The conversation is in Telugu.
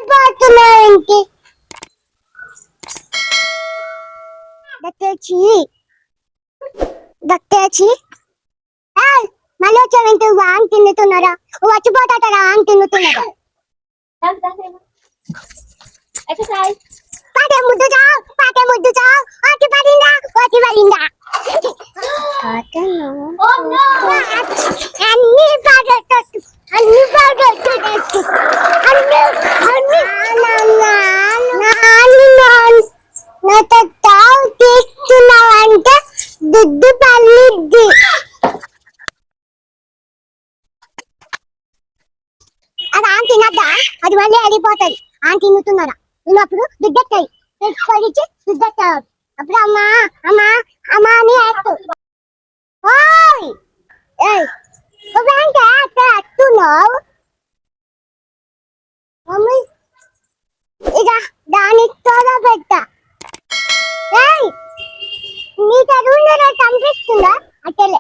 పోతున్నావేంటి దక్కేచి దక్కేచి మళ్ళీ వచ్చావేంటి వాంగ్ తిన్నుతున్నారా వచ్చిపోతారా వాంగ్ తిన్నుతున్నారా పాటే ముద్దు చావు అతి పడిందా అన్ని పాడొచ్చు అన్ని నాతో తావు తీస్తున్నావంటే దుడ్డు పల్లిద్ది అది ఆన్ తినద్దా అది మళ్ళీ అడిగిపోతుంది ఆన్ తిన్నుతున్నారా నేను అప్పుడు దుడ్డెక్తాయి తెచ్చుకొచ్చి దుడ్డెక్తావు అప్పుడు అమ్మా అమ్మా అమ్మా అని వేస్తావు నువ్వేంటే అక్కడ అట్టున్నావు మమ్మీ ఇక దానికి తోడా పెట్టా నీ చదువు కనిపిస్తుందా అట్టలే